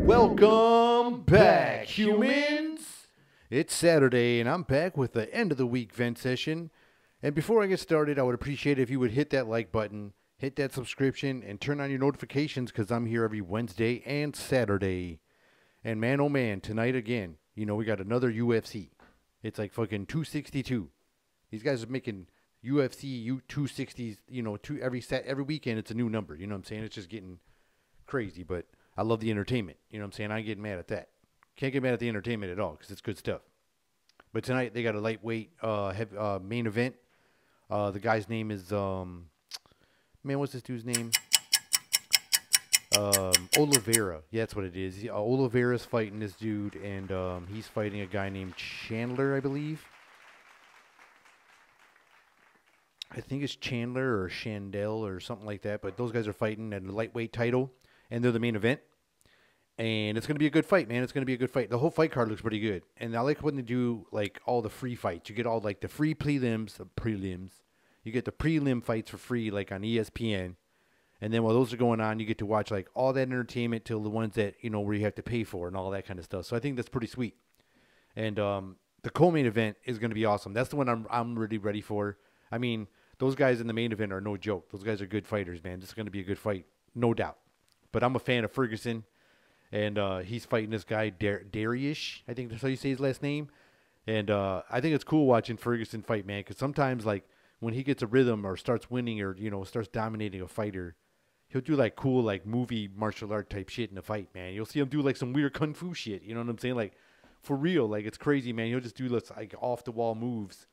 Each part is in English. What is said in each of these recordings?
Welcome back, humans! It's Saturday, and I'm back with the end of the week vent session. And before I get started, I would appreciate it if you would hit that like button, hit that subscription, and turn on your notifications because I'm here every Wednesday and Saturday. And man, oh man, tonight again, we got another UFC. It's like fucking 262. These guys are making UFC 260s, every weekend it's a new number. You know what I'm saying? It's just getting crazy, but I love the entertainment. You know what I'm saying? I ain't getting mad at that. Can't get mad at the entertainment at all because it's good stuff. But tonight they got a lightweight main event. The guy's name is, what's this dude's name? Oliveira. Yeah, that's what it is. Oliveira's fighting this dude, and he's fighting a guy named Chandler, I believe. I think it's Chandler or Chandel or something like that. But those guys are fighting at a lightweight title, and they're the main event. And it's going to be a good fight, man. It's going to be a good fight. The whole fight card looks pretty good. And I like when they do, like, all the free fights. You get all, like, the free prelims. You get the prelim fights for free, like, on ESPN. And then while those are going on, you get to watch, like, all that entertainment till the ones that, where you have to pay for and all that kind of stuff. So I think that's pretty sweet. And the co-main event is going to be awesome. That's the one I'm really ready for. I mean, those guys in the main event are no joke. Those guys are good fighters, man. This is going to be a good fight, no doubt. But I'm a fan of Ferguson. And he's fighting this guy, Dariush. I think that's how you say his last name. And I think it's cool watching Ferguson fight, man. Because sometimes, like, when he gets a rhythm or starts winning or, starts dominating a fighter, he'll do, like, cool, like, movie martial art type shit in the fight, man. You'll see him do, like, some weird kung fu shit. You know what I'm saying? Like, for real. Like, it's crazy, man. He'll just do, like, off-the-wall moves,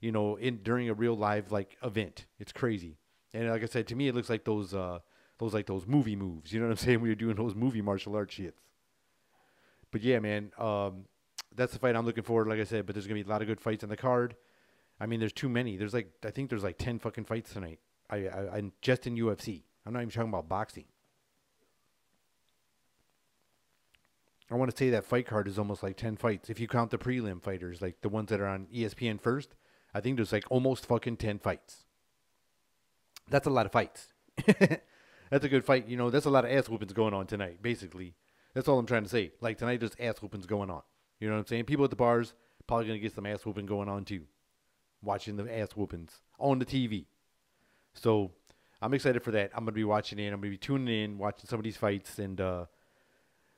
during a real live, like, event. It's crazy. And like I said, to me, it looks like those movie moves, you know what I'm saying? When you're doing those movie martial arts shits. But yeah, man, that's the fight I'm looking for, like I said. But there's gonna be a lot of good fights on the card. I mean, there's too many. I think there's like 10 fucking fights tonight. I just in UFC. I'm not even talking about boxing. I want to say that fight card is almost like 10 fights if you count the prelim fighters, like the ones that are on ESPN first. I think there's like almost fucking 10 fights. That's a lot of fights. That's a good fight. That's a lot of ass whoopings going on tonight, basically. That's all I'm trying to say. Like, tonight there's ass whoopings going on. You know what I'm saying? People at the bars probably going to get some ass whooping going on, too. Watching the ass whoopings on the TV. So, I'm excited for that. I'm going to be watching it. I'm going to be tuning in, watching some of these fights. And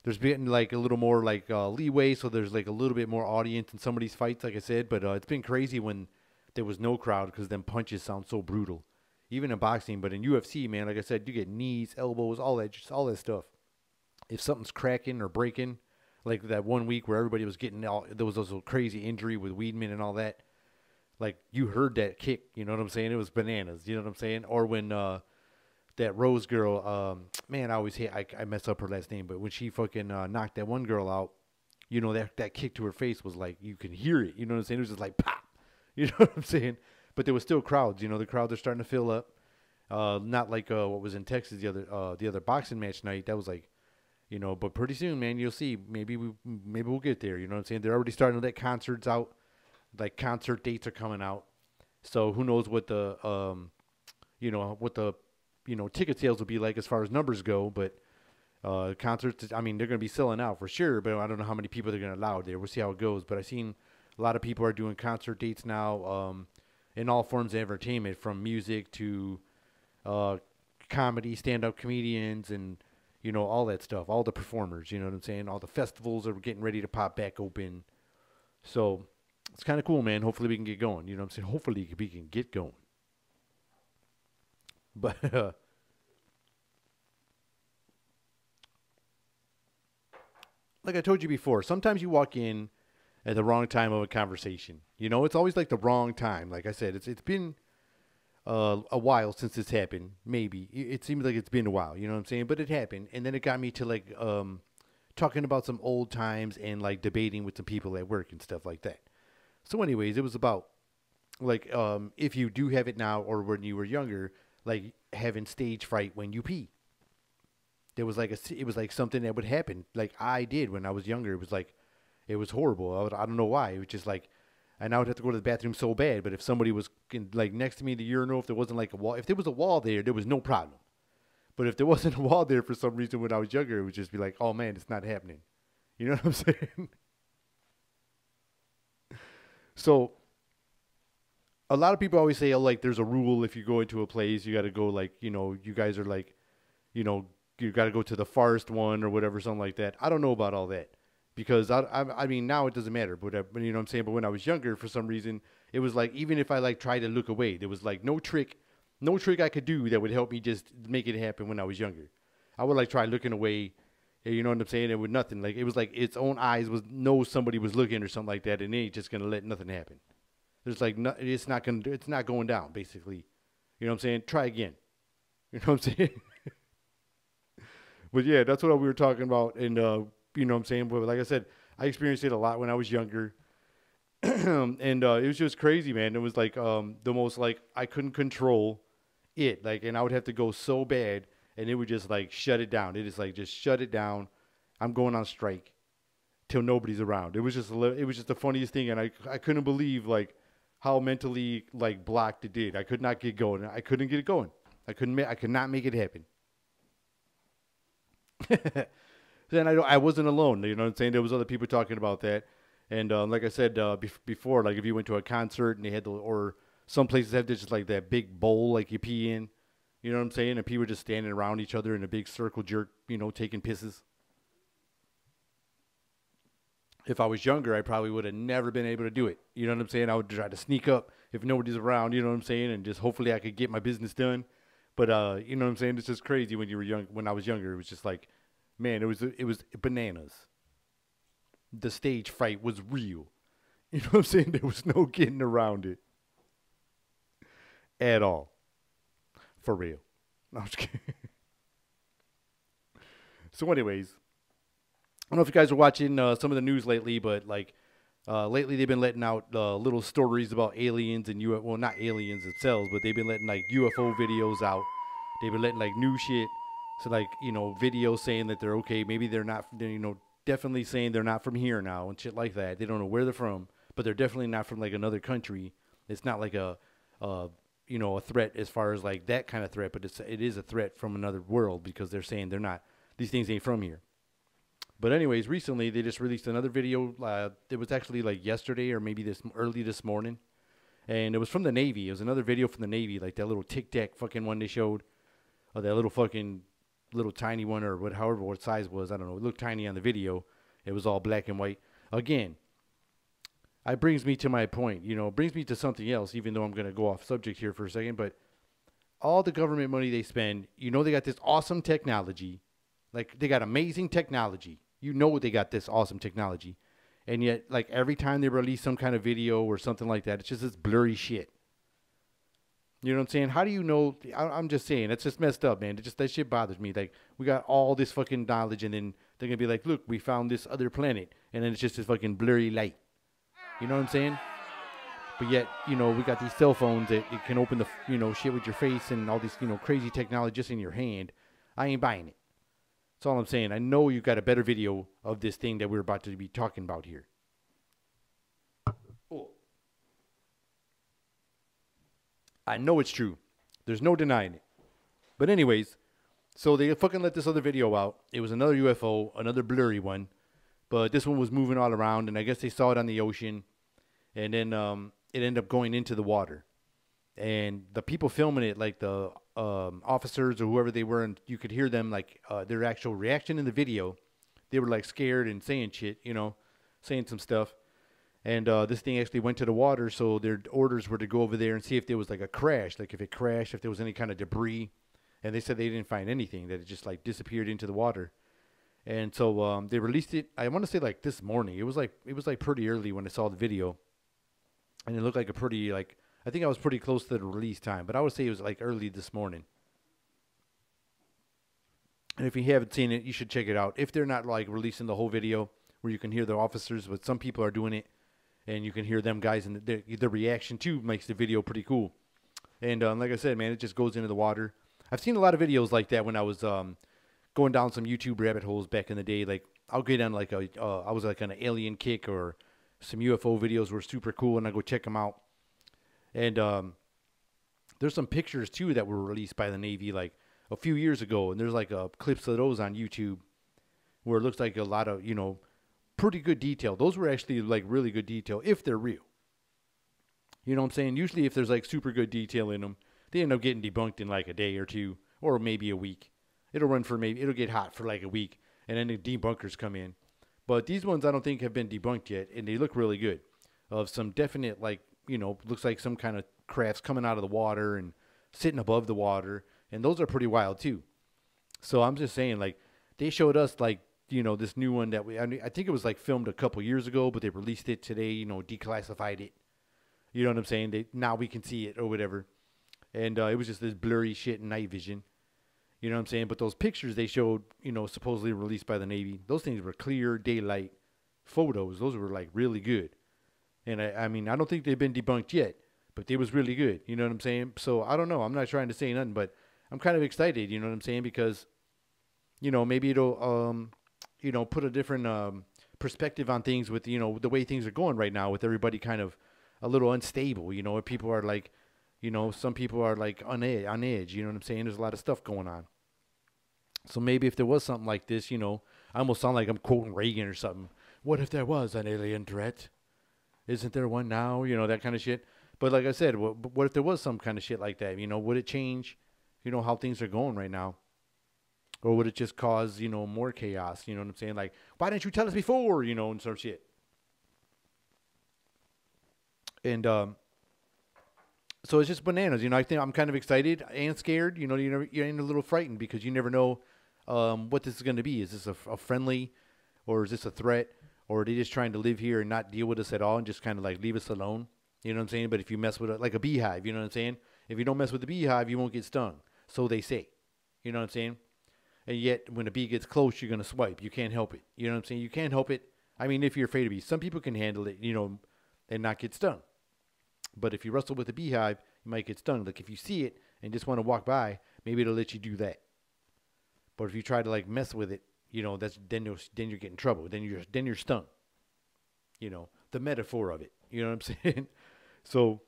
there's been, like, a little more, like, leeway. So, there's, like, a little bit more audience in some of these fights, like I said. But it's been crazy when there was no crowd because them punches sound so brutal. Even in boxing, but in UFC, man, like I said, you get knees, elbows, all that stuff. If something's cracking or breaking, like that one week where everybody was getting there was also crazy injury with Weidman and all that. Like, you heard that kick, you know what I'm saying? It was bananas, you know what I'm saying? Or when that Rose girl, man, I always I mess up her last name, but when she fucking knocked that one girl out, that kick to her face was like, you can hear it, you know what I'm saying? It was just like pop, you know what I'm saying? But there was still crowds. The crowds are starting to fill up. Not like what was in Texas the other boxing match night. That was like, But pretty soon, man, you'll see. Maybe we'll get there. You know what I'm saying? They're already starting to let concerts out. Like, concert dates are coming out. So who knows what the ticket sales will be like as far as numbers go. But concerts, I mean, they're going to be selling out for sure. But I don't know how many people they're going to allow there. We'll see how it goes. But I've seen a lot of people are doing concert dates now. In all forms of entertainment, from music to comedy, stand-up comedians, and, all that stuff. All the performers, you know what I'm saying? All the festivals are getting ready to pop back open. So it's kind of cool, man. Hopefully we can get going. You know what I'm saying? Hopefully we can get going. But, like I told you before, sometimes you walk in at the wrong time of a conversation. It's always like the wrong time. Like I said, it's been a while since this happened. Maybe it seems like it's been a while. You know what I'm saying? But it happened, and then it got me to like talking about some old times and like debating with some people at work and stuff like that. So, anyways, it was about like if you do have it now or when you were younger, like having stage fright when you pee. There was like it was like something that would happen. Like I did when I was younger. It was like It was horrible. I don't know why. It was just like, and I would have to go to the bathroom so bad. But if somebody was like next to me in the urinal, if there wasn't like a wall, if there was a wall there was no problem. But if there wasn't a wall there for some reason when I was younger, it would just be like, oh man, it's not happening. You know what I'm saying? So a lot of people always say, oh, like there's a rule if you go into a place, you got to go like, you guys are like, you got to go to the farthest one or whatever, something like that. I don't know about all that because I mean, now it doesn't matter, but you know what I'm saying? But when I was younger, for some reason, it was like, even if I like tried to look away, there was like no trick I could do that would help me just make it happen when I was younger. I would like try looking away, you know what I'm saying? It would nothing. Like, it was like its own eyes know somebody was looking or something like that, and it ain't just going to let nothing happen. There's like, it's not going down, basically. You know what I'm saying? Try again. You know what I'm saying? But yeah, that's what we were talking about. And, you know what I'm saying? But like I said, I experienced it a lot when I was younger. And it was just crazy, man. It was like the most, like, I couldn't control it. Like, and I would have to go so bad, and it would just, like, shut it down. It is like, just shut it down. I'm going on strike till nobody's around. It was just the funniest thing. And I couldn't believe, like, how mentally, like, blocked it did. I could not get going. I couldn't get it going. I could not make it happen. Then I wasn't alone. You know what I'm saying? There was other people talking about that. And like I said before, like if you went to a concert and they had or some places have just like that big bowl like you pee in. You know what I'm saying? And people were just standing around each other in a big circle jerk, taking pisses. If I was younger, I probably would have never been able to do it. You know what I'm saying? I would try to sneak up if nobody's around, you know what I'm saying? And just hopefully I could get my business done. But, you know what I'm saying? It's just crazy when you were young. When I was younger, it was just like, man, it was bananas. The stage fright was real. You know what I'm saying? There was no getting around it at all. For real. No, I'm just kidding. So anyways, I don't know if you guys are watching some of the news lately, but like lately they've been letting out little stories about aliens and UFO. Well, not aliens themselves, but they've been letting like UFO videos out. They've been letting like new shit. So like, videos saying that they're okay. Maybe they're not, definitely saying they're not from here now and shit like that. They don't know where they're from, but they're definitely not from like another country. It's not like a threat as far as like that kind of threat, but it is a threat from another world because they're saying these things ain't from here. But anyways, recently they just released another video. It was actually like yesterday or maybe early this morning. And it was from the Navy. It was another video from the Navy, like that little Tic Tac fucking one they showed. Or that little tiny one or however what size was. I don't know. It looked tiny on the video. It was all black and white. Again, it brings me to my point. It brings me to something else, even though I'm going to go off subject here for a second. But all the government money they spend, they got this awesome technology. Like, they got amazing technology. They got this awesome technology. And yet, like, every time they release some kind of video or something like that, it's just this blurry shit. You know what I'm saying? How do you know? I'm just saying, it's just messed up, man. That shit bothers me. Like, we got all this fucking knowledge, and then they're going to be like, look, we found this other planet. And then it's just this fucking blurry light. You know what I'm saying? But yet, we got these cell phones that it can open the, shit with your face and all this, crazy technology just in your hand. I ain't buying it. That's all I'm saying. I know you got a better video of this thing that we're about to be talking about here. Oh. I know it's true. There's no denying it. But anyways, so they fucking let this other video out. It was another UFO, another blurry one. But this one was moving all around, and I guess they saw it on the ocean. And then it ended up going into the water. And the people filming it, like the officers or whoever they were, and you could hear them, like, their actual reaction in the video. They were, like, scared and saying shit, saying some stuff. And this thing actually went to the water, so their orders were to go over there and see if there was, like, a crash. Like, if it crashed, if there was any kind of debris. And they said they didn't find anything, that it just, like, disappeared into the water. And so they released it, I want to say, like, this morning. It was pretty early when I saw the video. And it looked like a pretty, like, I think I was pretty close to the release time, but I would say it was like early this morning. And if you haven't seen it, you should check it out. If they're not like releasing the whole video where you can hear the officers, but some people are doing it, and you can hear them guys, and the reaction too makes the video pretty cool. And like I said, man, it just goes into the water. I've seen a lot of videos like that when I was going down some YouTube rabbit holes back in the day. Like I'll get on like I was like on an alien kick, or some UFO videos were super cool, and I go check them out. And there's some pictures too that were released by the Navy like a few years ago, and there's like clips of those on YouTube where it looks like a lot of, pretty good detail. Those were actually like really good detail if they're real. You know what I'm saying? Usually if there's like super good detail in them, they end up getting debunked in like a day or two, or maybe a week. It'll get hot for like a week, and then the debunkers come in. But these ones I don't think have been debunked yet, and they look really good. Of some definite, like, looks like some kind of crafts coming out of the water and sitting above the water, and those are pretty wild too. So I'm just saying, like, they showed us like, this new one that I think it was like filmed a couple years ago, but they released it today, declassified it. You know what I'm saying? Now we can see it or whatever. And it was just this blurry shit in night vision. You know what I'm saying? But those pictures they showed, supposedly released by the Navy, those things were clear daylight photos. Those were like really good. And I mean, I don't think they've been debunked yet, but they was really good. You know what I'm saying? So I don't know. I'm not trying to say nothing, but I'm kind of excited. You know what I'm saying? Because, maybe it'll, put a different perspective on things with, the way things are going right now with everybody kind of a little unstable. People are like, some people are like on edge. You know what I'm saying? There's a lot of stuff going on. So maybe if there was something like this, I almost sound like I'm quoting Reagan or something. What if there was an alien threat? Isn't there one now? That kind of shit. But like I said, what if there was some kind of shit like that? Would it change, how things are going right now? Or would it just cause, more chaos? You know what I'm saying? Like, why didn't you tell us before? And some shit. And so it's just bananas. I think I'm kind of excited and scared. You're a little frightened because you never know what this is going to be. Is this a friendly, or is this a threat? Or are they just trying to live here and not deal with us at all and just kind of like leave us alone? You know what I'm saying? But if you mess with it, like a beehive, you know what I'm saying? If you don't mess with the beehive, you won't get stung. So they say. You know what I'm saying? And yet, when a bee gets close, you're going to swipe. You can't help it. You know what I'm saying? You can't help it. I mean, if you're afraid of bees. Some people can handle it, and not get stung. But if you wrestle with a beehive, you might get stung. Like if you see it and just want to walk by, maybe it'll let you do that. But if you try to like mess with it, then you get in trouble. Then you're stung. The metaphor of it. You know what I'm saying? So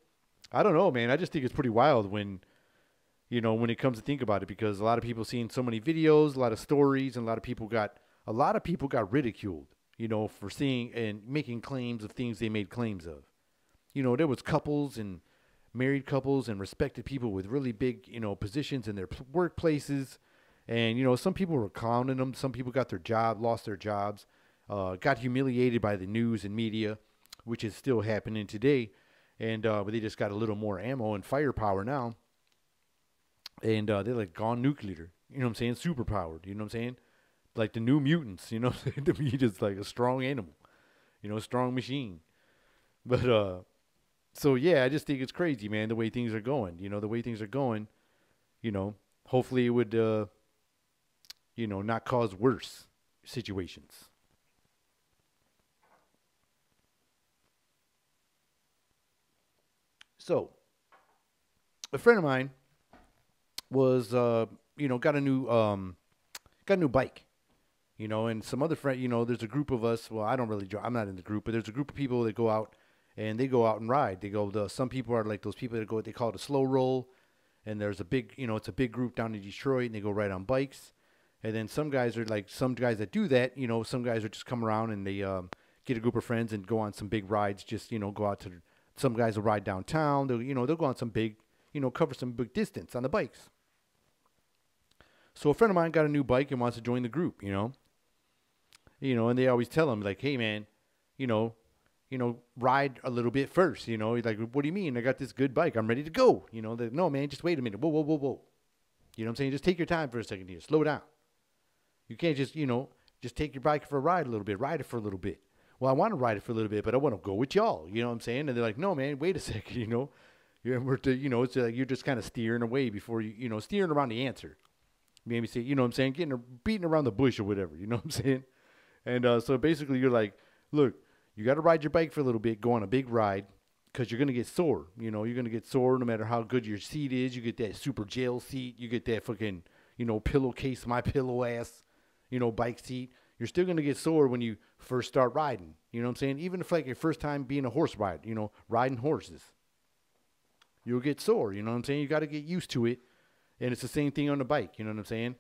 I don't know, man. I just think it's pretty wild when it comes to think about it, because a lot of people seen so many videos, a lot of stories, and a lot of people got ridiculed, for seeing and making claims of things they made claims of. There was couples and married couples and respected people with really big, positions in their workplaces. And, some people were clowning them. Some people lost their jobs, got humiliated by the news and media, which is still happening today. And but they just got a little more ammo and firepower now. And they're like gone nuclear. You know what I'm saying? Super powered. You know what I'm saying? Like the New Mutants. You know what I'm saying? To me, just like a strong animal. A strong machine. But so yeah, I just think it's crazy, man, the way things are going. The way things are going, hopefully it would not cause worse situations. So a friend of mine was got a new bike. And some other friend, there's a group of us. Well, I'm not in the group, but there's a group of people that go out. And they go out and ride. Some people are like those people that they call it a slow roll. And there's a big, it's a big group down in Detroit, and they go ride on bikes. And then some guys that do that, some guys are just come around and they get a group of friends and go on some big rides. Just, go out to, some guys will ride downtown. They'll go on some big, cover some big distance on the bikes. So a friend of mine got a new bike and wants to join the group, and they always tell him like, hey man, ride a little bit first, He's like, what do you mean? I got this good bike. I'm ready to go. No, man, just wait a minute. Whoa, whoa, whoa, whoa. You know what I'm saying? Just take your time for a second here. Slow down. You can't just, just take your bike for a ride a little bit. Ride it for a little bit. Well, I want to ride it for a little bit, but I want to go with y'all. You know what I'm saying? And they're like, no, man, wait a second, it's like you're just kind of steering away before steering around the answer. Maybe say, you know what I'm saying? Beating around the bush or whatever. You know what I'm saying? And so basically you're like, look, you got to ride your bike for a little bit, go on a big ride, because you're going to get sore. You're going to get sore no matter how good your seat is. You get that super jail seat. You get that fucking, pillowcase, my pillow ass, bike seat. You're still going to get sore when you first start riding. You know what I'm saying? Even if like your first time being a horse rider, riding horses, you'll get sore. You know what I'm saying? You got to get used to it. And it's the same thing on the bike. You know what I'm saying?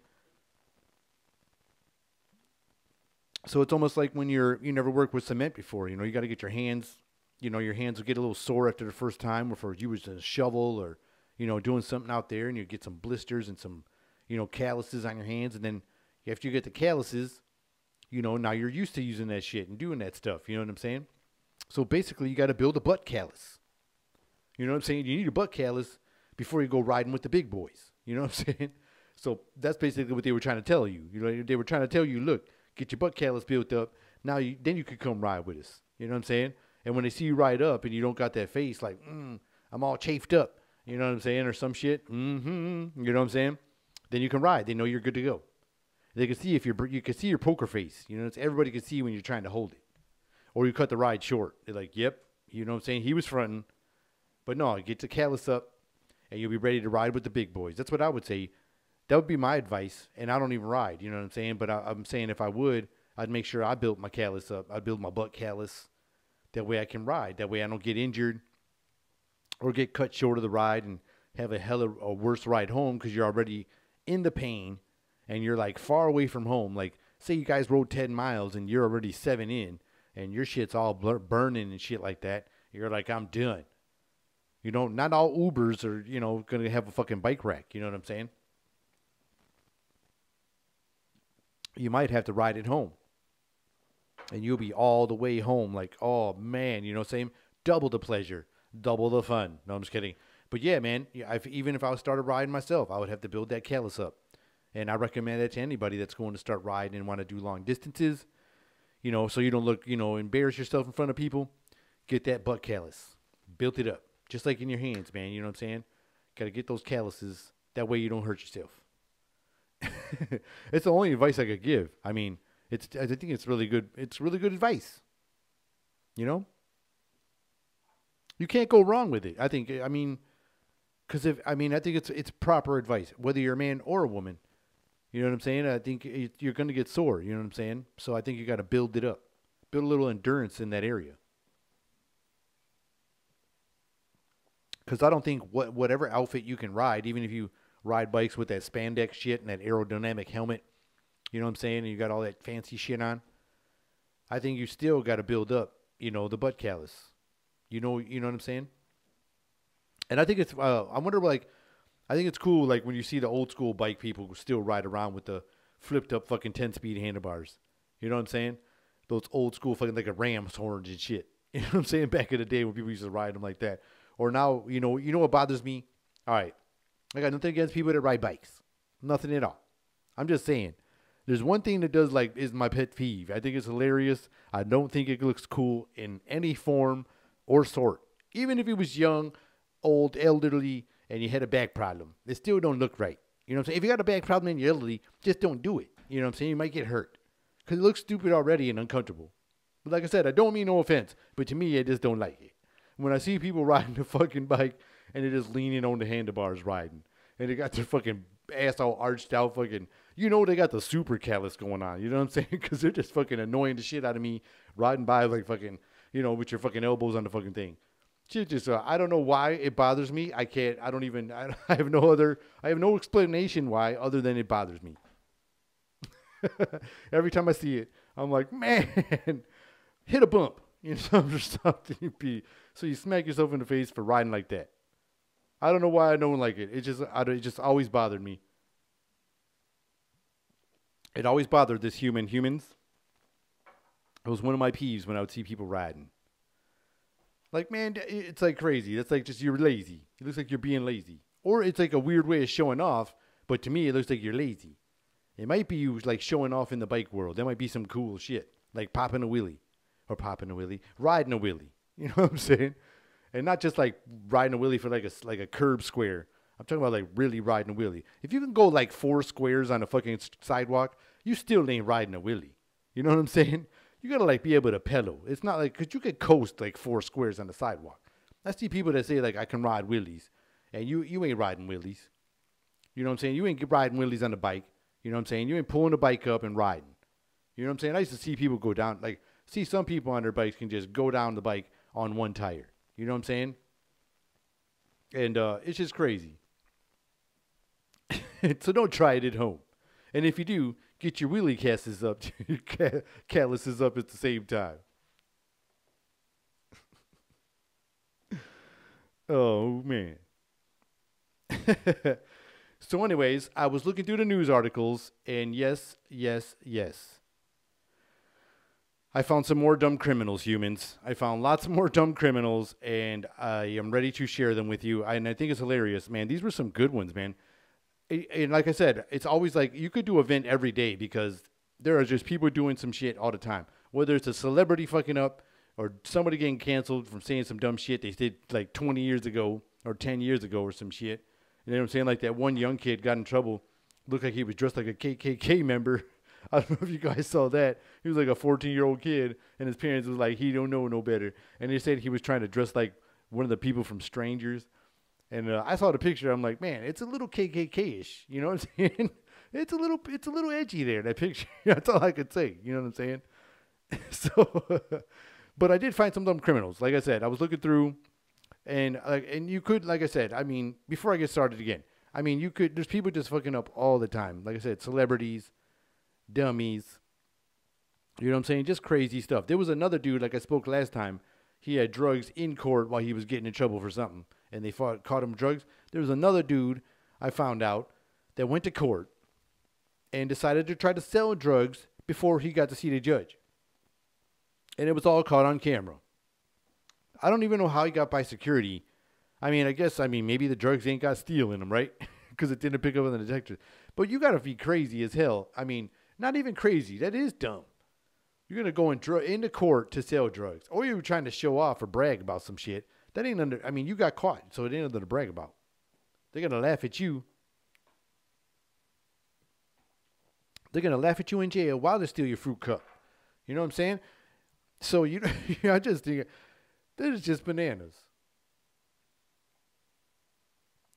So it's almost like when you never worked with cement before. You got to get your hands, your hands will get a little sore after the first time, or if you was a shovel or, doing something out there, and you get some blisters and some, calluses on your hands. And then after you get the calluses, now you're used to using that shit and doing that stuff. You know what I'm saying? So basically, you got to build a butt callus. You know what I'm saying? You need a butt callus before you go riding with the big boys. You know what I'm saying? So that's basically what they were trying to tell you. They were trying to tell you, look, get your butt callus built up. Now then you could come ride with us. You know what I'm saying? And when they see you ride up and you don't got that face like, I'm all chafed up. You know what I'm saying? Or some shit. You know what I'm saying? Then you can ride. They know you're good to go. They can see you can see your poker face. Everybody can see when you're trying to hold it. Or you cut the ride short. They're like, yep. You know what I'm saying? He was fronting. But no, get the callus up and you'll be ready to ride with the big boys. That's what I would say. That would be my advice. And I don't even ride. You know what I'm saying? But I'm saying if I would, I'd make sure I built my callus up. I'd build my butt callus. That way I can ride. That way I don't get injured or get cut short of the ride and have a worse ride home because you're already in the pain and you're like far away from home. Like say you guys rode 10 miles and you're already 7 in and your shit's all burning and shit like that. You're like, I'm done. Not all Ubers are, going to have a fucking bike rack. You know what I'm saying? You might have to ride it home. And you'll be all the way home like, oh, man, you know what I'm saying? Double the pleasure, double the fun. No, I'm just kidding. But, yeah, man, even if I started riding myself, I would have to build that callus up. And I recommend that to anybody that's going to start riding and want to do long distances, so you don't look, embarrass yourself in front of people. Get that butt callus. Built it up. Just like in your hands, man. You know what I'm saying? Got to get those calluses. That way you don't hurt yourself. It's the only advice I could give. I mean, I think it's really good. It's really good advice. You can't go wrong with it. I think, I think it's proper advice, whether you're a man or a woman. You know what I'm saying? I think you're going to get sore. You know what I'm saying? So I think you got to build it up. Build a little endurance in that area. Because I don't think whatever outfit you can ride, even if you ride bikes with that spandex shit and that aerodynamic helmet, you know what I'm saying, and you got all that fancy shit on, I think you still got to build up, the butt callus. You know what I'm saying? And I think it's, I think it's cool, like, when you see the old school bike people who still ride around with the flipped up fucking 10-speed handlebars. You know what I'm saying? Those old school fucking, like a ram's horns and shit. You know what I'm saying? Back in the day when people used to ride them like that. Or now, you know what bothers me? All right. I got nothing against people that ride bikes. Nothing at all. I'm just saying. There's one thing that is my pet peeve. I think it's hilarious. I don't think it looks cool in any form or sort. Even if it was young, old, elderly, and you had a back problem. It still don't look right. You know what I'm saying? If you got a back problem and you're elderly, just don't do it. You know what I'm saying? You might get hurt. Because it looks stupid already and uncomfortable. But like I said, I don't mean no offense. But to me, I just don't like it. When I see people riding a fucking bike and they're just leaning on the handlebars riding. And they got their fucking ass all arched out fucking. They got the super callus going on. You know what I'm saying? Because they're just fucking annoying the shit out of me riding by like fucking, with your fucking elbows on the fucking thing. Shit just, I don't know why it bothers me. I have no explanation why other than it bothers me. Every time I see it, I'm like, man, hit a bump. Something. So you smack yourself in the face for riding like that. I don't know why I don't like it. It just always bothered me. It always bothered this humans. It was one of my peeves when I would see people riding. Like, man, it's like crazy. That's like just you're lazy. It looks like you're being lazy. Or it's like a weird way of showing off, but to me it looks like you're lazy. It might be you like showing off in the bike world. That might be some cool shit. Like popping a wheelie. Or popping a wheelie. Riding a wheelie. You know what I'm saying? And not just like riding a wheelie for like a curb square. I'm talking about like really riding a wheelie. If you can go like 4 squares on a fucking sidewalk, you still ain't riding a wheelie. You know what I'm saying? You gotta like be able to pedal. It's not like, cause you could coast like 4 squares on the sidewalk. I see people that say like I can ride wheelies, and you ain't riding wheelies. You know what I'm saying? You ain't riding wheelies on the bike. You know what I'm saying? You ain't pulling the bike up and riding. You know what I'm saying? I used to see people go down, like, see some people on their bikes can just go down the bike on one tire. You know what I'm saying? And it's just crazy. So don't try it at home. And if you do, get your wheelie cases up, your calices up at the same time. Oh, man. So anyways, I was looking through the news articles, and yes, yes, yes. I found some more dumb criminals, humans. I found lots more dumb criminals, and I am ready to share them with you. And I think it's hilarious, man. These were some good ones, man. And like I said, it's always like you could do an event every day because there are just people doing some shit all the time. Whether it's a celebrity fucking up or somebody getting canceled from saying some dumb shit they did like 20 years ago or 10 years ago or some shit. You know what I'm saying? Like that one young kid got in trouble. Looked like he was dressed like a KKK member. I don't know if you guys saw that. He was like a 14-year-old kid, and his parents was like, he don't know no better. And they said he was trying to dress like one of the people from Strangers. And I saw the picture. I'm like, man, it's a little KKK-ish. You know what I'm saying? It's a little edgy there, that picture. That's all I could say. You know what I'm saying? So, but I did find some dumb criminals. Like I said, I was looking through. And you could, like I said, I mean, before I get started again, I mean, you could, there's people just fucking up all the time. Like I said, celebrities, dummies, you know what I'm saying? Just crazy stuff. There was another dude, like I spoke last time, he had drugs in court while he was getting in trouble for something, and they caught him drugs. There was another dude, I found out, that went to court and decided to try to sell drugs before he got to see the judge. And it was all caught on camera. I don't even know how he got by security. I mean, maybe the drugs ain't got steel in them, right? Because it didn't pick up on the detectors. But you got to be crazy as hell. I mean, not even crazy. That is dumb. You're going to go into court to sell drugs. Or you're trying to show off or brag about some shit. That ain't under, I mean, you got caught, so it ain't nothing to brag about. They're going to laugh at you. They're going to laugh at you in jail while they steal your fruit cup. You know what I'm saying? So, I just think, that is just bananas.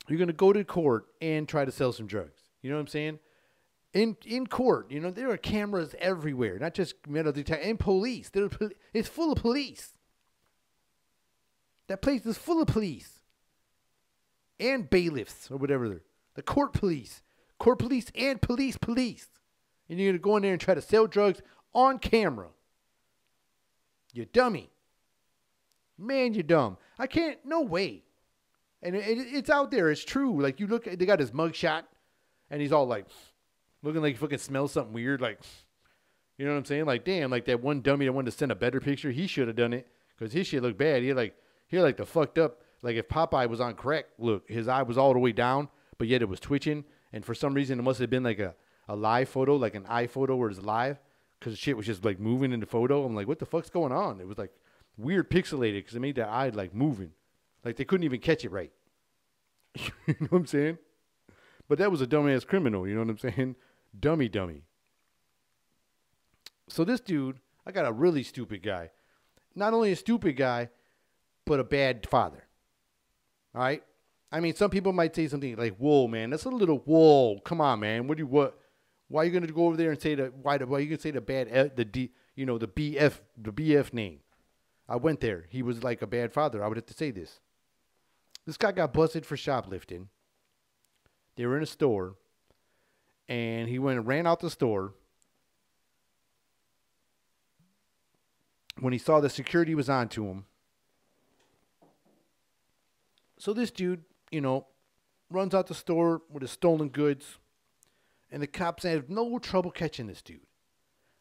You're going to go to court and try to sell some drugs. You know what I'm saying? In court, you know, there are cameras everywhere, not just metal detectors, and police. It's full of police. That place is full of police. And bailiffs, or whatever. The court police and police. And you're going to go in there and try to sell drugs on camera. You dummy. Man, you're dumb. I can't, no way. And it's out there. It's true. Like, you look, they got his mugshot, and he's all like, looking like he fucking smells something weird. Like, you know what I'm saying? Like, damn, like that one dummy that wanted to send a better picture, he should have done it, because his shit looked bad. He had like the fucked up, like if Popeye was on crack, look, his eye was all the way down, but yet it was twitching, and for some reason it must have been like a live photo, like an eye photo where it's live, because the shit was just like moving in the photo. I'm like, what the fuck's going on? It was like weird pixelated because it made that eye like moving. Like they couldn't even catch it right. You know what I'm saying? But that was a dumbass criminal. You know what I'm saying? Dummy. So this dude, I got a really stupid guy. Not only a stupid guy, but a bad father. All right? I mean, some people might say something like, whoa, man, that's a little, whoa, come on, man. Why are you going to go over there and say why are you going to say the bad, the BF name? I went there. He was like a bad father. I would have to say this. This guy got busted for shoplifting. They were in a store, and he went and ran out the store. When he saw the security was on to him. So this dude, you know, runs out the store with his stolen goods, and the cops have no trouble catching this dude.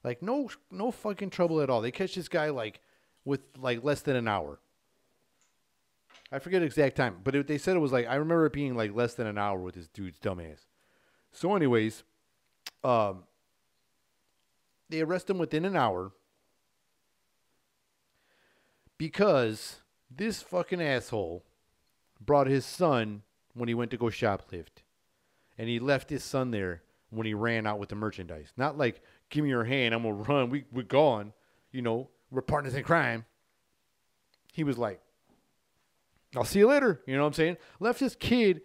Like, no fucking trouble at all. They catch this guy, like, with, like, less than an hour. I forget the exact time, but they said it was, like, I remember it being, like, less than an hour with this dude's dumbass. So, anyways, they arrest him within an hour because this fucking asshole brought his son when he went to go shoplift. And he left his son there when he ran out with the merchandise. Not like, give me your hand, I'm going to run, we're gone. You know, we're partners in crime. He was like, I'll see you later. You know what I'm saying? Left his kid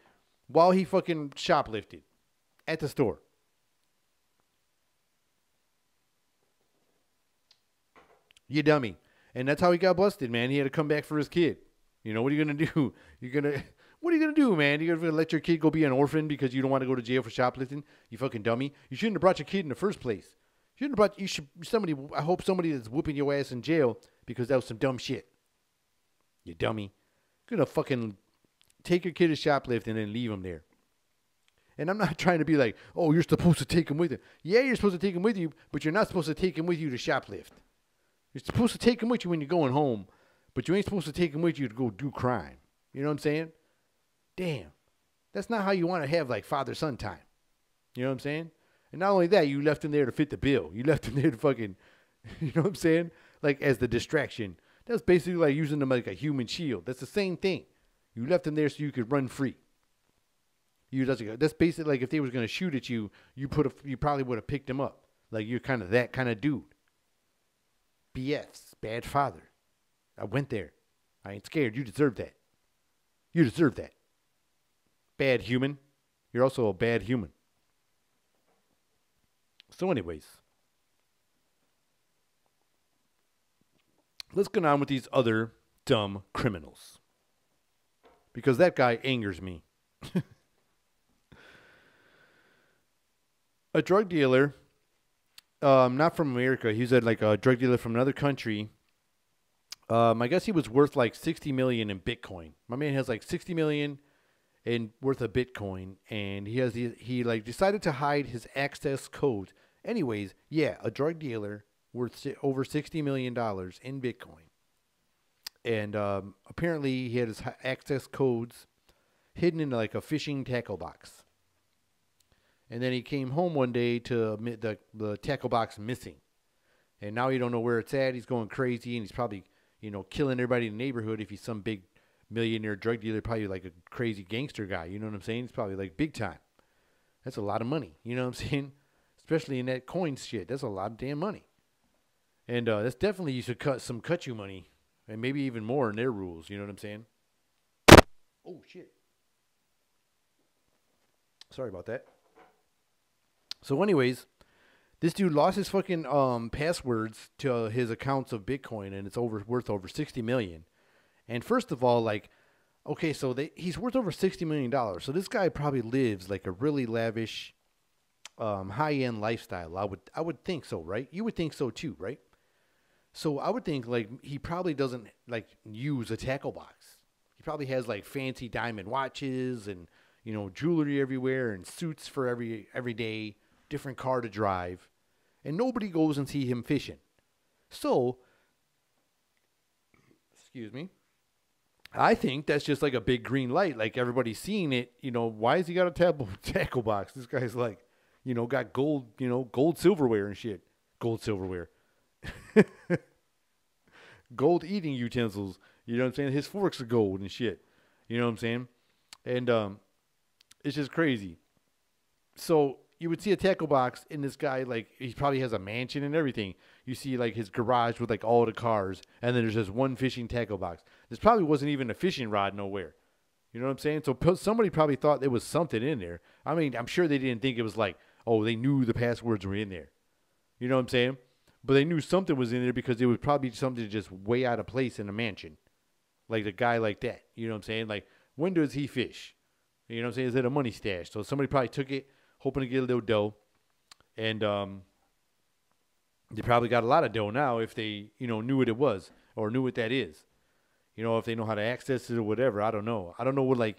while he fucking shoplifted at the store. You dummy. And that's how he got busted, man. He had to come back for his kid. You know, what are you going to do? What are you going to do, man? You going to let your kid go be an orphan because you don't want to go to jail for shoplifting? You fucking dummy. You shouldn't have brought your kid in the first place. I hope somebody that's whooping your ass in jail because that was some dumb shit. You dummy. You're going to fucking take your kid to shoplift and then leave him there. And I'm not trying to be like, oh, you're supposed to take him with you. Yeah, you're supposed to take him with you, but you're not supposed to take him with you to shoplift. You're supposed to take him with you when you're going home, but you ain't supposed to take him with you to go do crime. You know what I'm saying? Damn. That's not how you want to have, like, father-son time. You know what I'm saying? And not only that, you left him there to fit the bill. You left him there to fucking, you know what I'm saying? Like, as the distraction. That's basically like using them like a human shield. That's the same thing. You left him there so you could run free. That's basically like if they was going to shoot at you, you probably would have picked him up. Like, you're kind of that kind of dude. BFs, bad father. I went there. I ain't scared. You deserve that. You deserve that. Bad human. You're also a bad human. So anyways, let's go on with these other dumb criminals. Because that guy angers me. A drug dealer, not from America. He's like a drug dealer from another country. I guess he was worth like $60 million in Bitcoin. My man has like $60 million in worth of Bitcoin, and he like decided to hide his access codes. Anyways, yeah, a drug dealer worth over $60 million in Bitcoin, and apparently he had his access codes hidden in like a fishing tackle box. And then he came home one day to admit the tackle box missing. And now he don't know where it's at. He's going crazy, and he's probably, killing everybody in the neighborhood. If he's some big millionaire drug dealer, probably like a crazy gangster guy. You know what I'm saying? He's probably like big time. That's a lot of money. You know what I'm saying? Especially in that coin shit. That's a lot of damn money. And that's definitely you should cut you money. And maybe even more in their rules. You know what I'm saying? Oh, shit. Sorry about that. So anyways, this dude lost his fucking passwords to his accounts of Bitcoin, and it's worth over $60 million. And first of all, like, okay, so he's worth over $60 million. So this guy probably lives like a really lavish, high-end lifestyle. I would think so, right? You would think so too, right? So I would think like he probably doesn't like use a tackle box. He probably has like fancy diamond watches and jewelry everywhere and suits for every day. Different car to drive, and nobody goes and see him fishing. So, excuse me, I think that's just like a big green light. Like everybody's seeing it. Why has he got a tackle box? This guy's like, got gold, gold silverware and shit. Gold silverware. Gold eating utensils. You know what I'm saying? His forks are gold and shit. You know what I'm saying? And it's just crazy. So you would see a tackle box in this guy, like he probably has a mansion and everything. You see like his garage with like all the cars, and then there's just one fishing tackle box. This probably wasn't even a fishing rod nowhere. You know what I'm saying? So somebody probably thought there was something in there. I mean, I'm sure they didn't think it was like, oh, they knew the passwords were in there. You know what I'm saying? But they knew something was in there because it was probably something just way out of place in a mansion. Like a guy like that. You know what I'm saying? Like, when does he fish? You know what I'm saying? Is it a money stash? So somebody probably took it, hoping to get a little dough. And they probably got a lot of dough now if they, knew what it was or knew what that is. If they know how to access it or whatever. I don't know. I don't know what, like,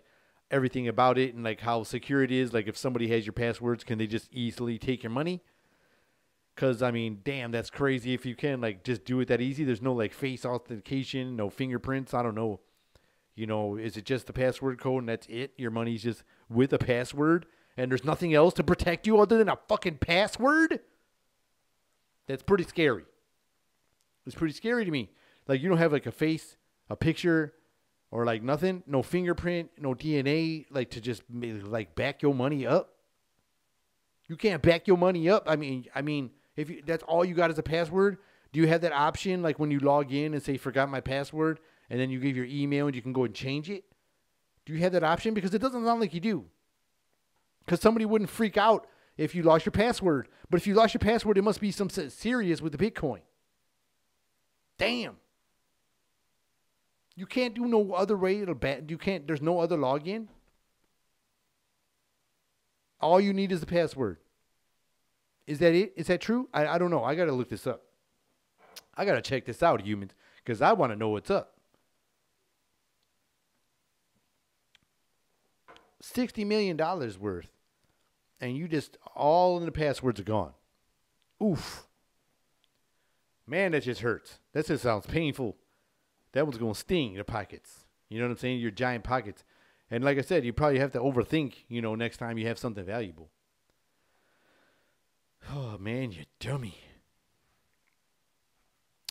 everything about it and, like, how secure it is. Like, if somebody has your passwords, can they just easily take your money? Because, I mean, damn, that's crazy if you can, like, just do it that easy. There's no, like, face authentication, no fingerprints. I don't know. Is it just the password code and that's it? Your money's just with a password and there's nothing else to protect you other than a fucking password? That's pretty scary. It's pretty scary to me. Like, you don't have, like, a face, a picture, or, like, nothing? No fingerprint, no DNA, like, to just, like, back your money up? You can't back your money up. I mean, if that's all you got is a password, do you have that option, like, when you log in and say, forgot my password, and then you give your email and you can go and change it? Do you have that option? Because it doesn't sound like you do. Because somebody wouldn't freak out if you lost your password. But if you lost your password, it must be something serious with the Bitcoin. Damn. You can't do no other way. You can't. There's no other login. All you need is the password. Is that it? Is that true? I don't know. I got to look this up. I got to check this out, humans, because I want to know what's up. $60 million worth. And you just, all in the passwords are gone. Oof. Man, that just hurts. That just sounds painful. That one's going to sting your pockets. You know what I'm saying? Your giant pockets. And like I said, you probably have to overthink, next time you have something valuable. Oh, man, you dummy.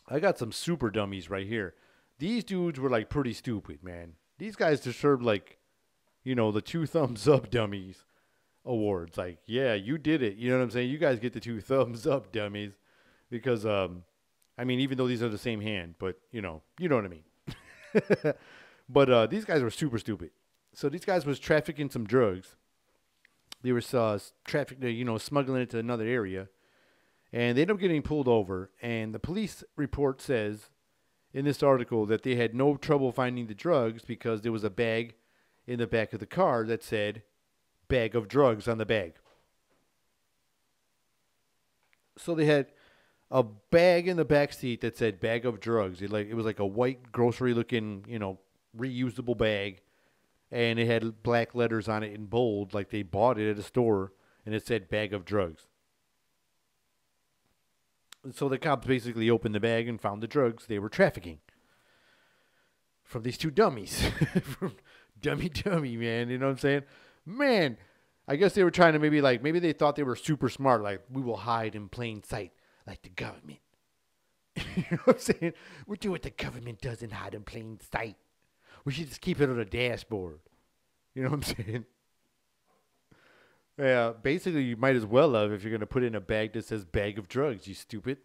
I got some super dummies right here. These dudes were like pretty stupid, man. These guys deserve like, the 2 thumbs up dummies awards. Like, yeah, you did it. You know what I'm saying? You guys get the 2 thumbs up dummies because, even though these are the same hand, but you know what I mean. But these guys were super stupid. So these guys was trafficking some drugs. They were smuggling it to another area. And they ended up getting pulled over. And the police report says in this article that they had no trouble finding the drugs because there was a bag in the back of the car that said bag of drugs on the bag. So they had a bag in the back seat that said bag of drugs. It was like a white grocery looking, reusable bag. And it had black letters on it in bold, like they bought it at a store, and it said bag of drugs. So the cops basically opened the bag and found the drugs they were trafficking from these 2 dummies. From dummy, man. You know what I'm saying? Man, I guess they were trying to maybe they thought they were super smart. Like, we will hide in plain sight like the government. You know what I'm saying? We'll do what the government does and hide in plain sight. We should just keep it on the dashboard. You know what I'm saying? Yeah, basically you might as well have if you're going to put in a bag that says bag of drugs, you stupid.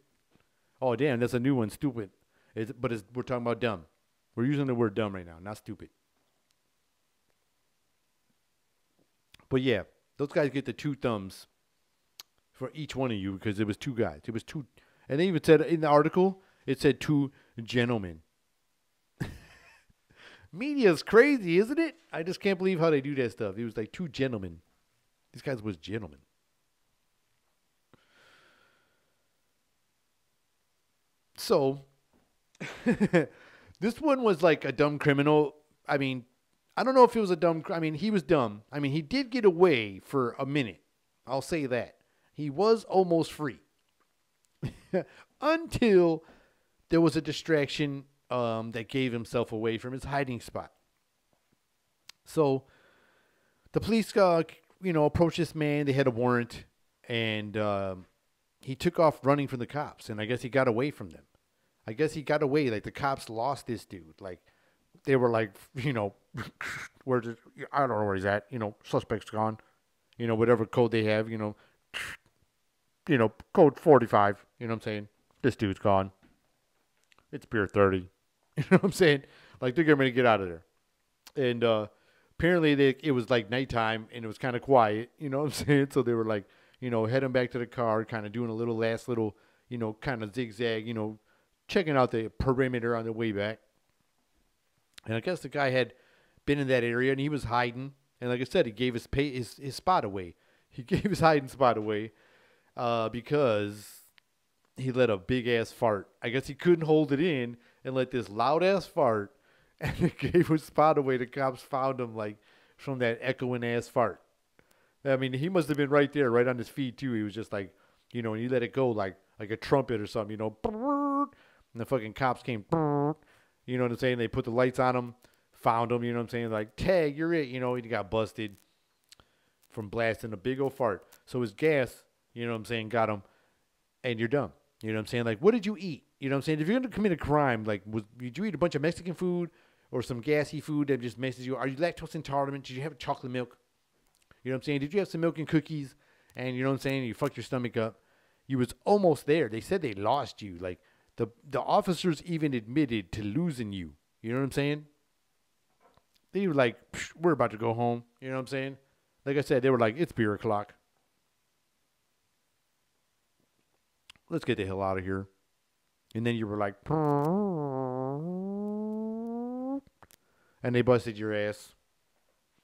Oh, damn, that's a new one, stupid. We're talking about dumb. We're using the word dumb right now, not stupid. But yeah, those guys get the 2 thumbs for each one of you because it was 2 guys. It was 2. And they even said in the article, it said 2 gentlemen. Media's crazy, isn't it? I just can't believe how they do that stuff. It was like 2 gentlemen. These guys was gentlemen. So, this one was like a dumb criminal. I don't know if it was a dumb. He was dumb. He did get away for a minute. I'll say that. He was almost free. Until there was a distraction that gave himself away from his hiding spot. So the police, approached this man. They had a warrant, and he took off running from the cops. And I guess he got away from them. I guess he got away. Like, the cops lost this dude. Like, they were like, where's it? I don't know where he's at. Suspect's gone. Whatever code they have. Code 45. You know what I'm saying? This dude's gone. It's Pier 30. You know what I'm saying? Like, they're getting ready to get out of there. And apparently it was like nighttime and it was kind of quiet. You know what I'm saying? So they were like, heading back to the car, kind of doing a last little, kind of zigzag, checking out the perimeter on the way back. And I guess the guy had been in that area and he was hiding. And like I said, he gave his spot away. He gave his hiding spot away because he let a big ass fart. I guess he couldn't hold it in and let this loud ass fart, and it gave his spot away. The cops found him like from that echoing ass fart. He must have been right there, right on his feet too. He was just like, and he let it go like a trumpet or something, and the fucking cops came, you know what I'm saying? They put the lights on him, found him, you know what I'm saying? Like, tag, you're it, he got busted from blasting a big old fart. So his gas, you know what I'm saying, got him, and you're dumb. You know what I'm saying? Like, what did you eat? You know what I'm saying? If you're going to commit a crime, like, did you eat a bunch of Mexican food or some gassy food that just messes you? Are you lactose intolerant? Did you have chocolate milk? You know what I'm saying? Did you have some milk and cookies? And you know what I'm saying? You fucked your stomach up. You was almost there. They said they lost you. Like, the officers even admitted to losing you. You know what I'm saying? They were like, we're about to go home. You know what I'm saying? Like I said, they were like, it's beer o'clock. Let's get the hell out of here. And then you were like, and they busted your ass.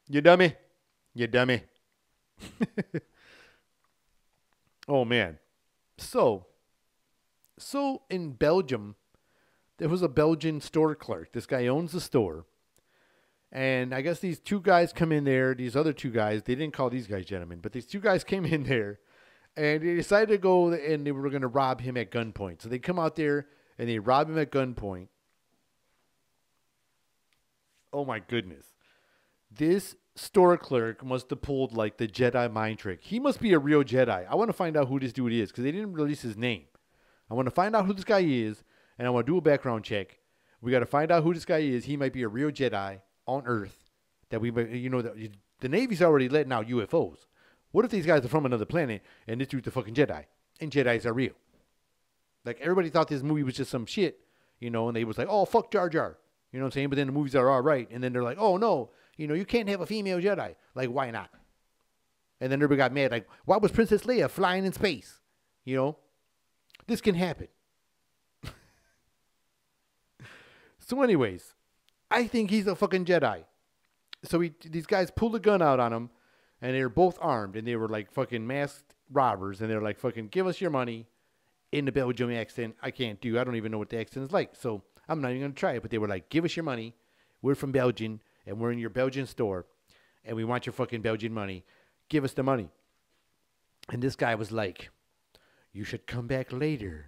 You dummy. You dummy. Oh, man. So in Belgium, there was a Belgian store clerk. This guy owns the store. And I guess these two guys come in there. These other two guys, they didn't call these guys gentlemen, but these two guys came in there. And they decided to go and they were going to rob him at gunpoint. So they come out there and they rob him at gunpoint. Oh, my goodness. This store clerk must have pulled like the Jedi mind trick. He must be a real Jedi. I want to find out who this dude is because they didn't release his name. I want to find out who this guy is, and I want to do a background check. We got to find out who this guy is. He might be a real Jedi on Earth. That we, you know, the Navy's already letting out UFOs. What if these guys are from another planet and this dude's a fucking Jedi and Jedis are real? Like everybody thought this movie was just some shit, you know, and they was like, oh, fuck Jar Jar. You know what I'm saying? But then the movies are all right. And then they're like, oh, no, you know, you can't have a female Jedi. Like, why not? And then everybody got mad. Like, why was Princess Leia flying in space? You know, this can happen. So anyways, I think he's a fucking Jedi. So these guys pulled a gun out on him, and they were both armed, and they were like fucking masked robbers, and they were like, fucking give us your money in the Belgium accent. I don't even know what the accent is like, so I'm not even going to try it. But they were like, give us your money. We're from Belgium, and we're in your Belgian store, and we want your fucking Belgian money. Give us the money. And this guy was like, you should come back later.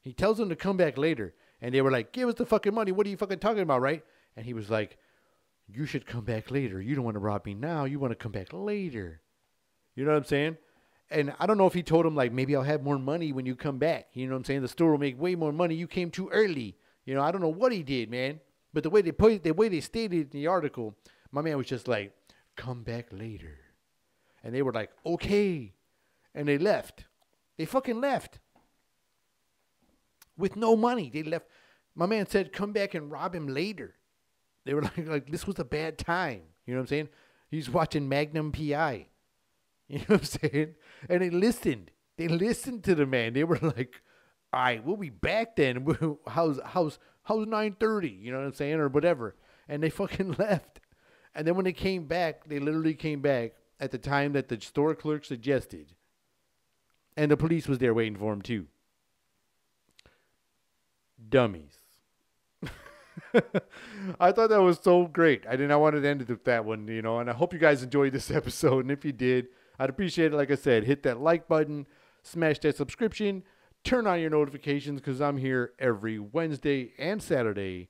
He tells them to come back later. And they were like, give us the fucking money. What are you fucking talking about, right? And he was like, you should come back later. You don't want to rob me now. You want to come back later. You know what I'm saying? And I don't know if he told him, like, maybe I'll have more money when you come back. You know what I'm saying? The store will make way more money. You came too early. You know, I don't know what he did, man. But the way they put it, the way they stated in the article, my man was just like, come back later. And they were like, okay. And they left. They fucking left. With no money. They left. My man said, come back and rob him later. They were like, this was a bad time. You know what I'm saying? He's watching Magnum P.I. You know what I'm saying? And they listened. They listened to the man. They were like, all right, we'll be back then. How's 9:30? You know what I'm saying? Or whatever. And they fucking left. And then when they came back, they literally came back at the time that the store clerk suggested. And the police was there waiting for him too. Dummies. I thought that was so great. I wanted to end it with that one, you know, and I hope you guys enjoyed this episode. And if you did, I'd appreciate it. Like I said, hit that like button, smash that subscription, turn on your notifications because I'm here every Wednesday and Saturday.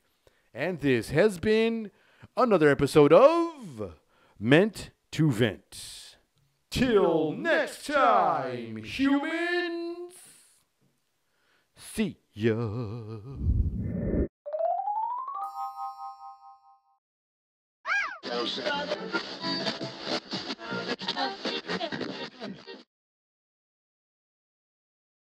And this has been another episode of Meant to Vent. Till next time, humans. See ya.